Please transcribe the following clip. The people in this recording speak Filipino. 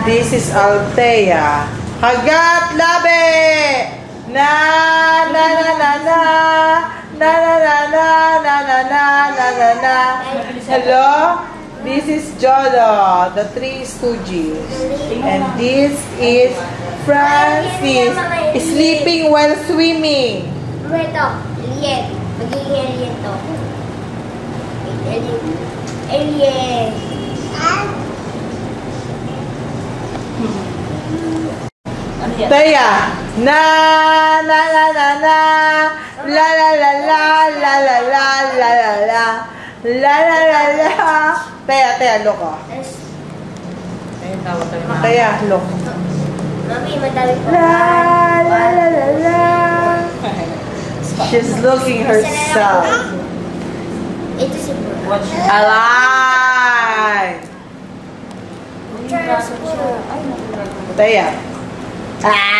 This is Althea. Hagat labi! Na na na na na na na na na na na na na na na. Hello? This is Jodo, the Three Stooges. And this is Francis, sleeping while swimming. Ito, alien. Magiging alien to. Alien. Taya, na na na na na, la la la la la la la la la la la la la la. Taya, look oh. Taya, look. Mami, madami pa. La la la la la. She's looking herself. Ito si Bro. Alive. Taya. Ah!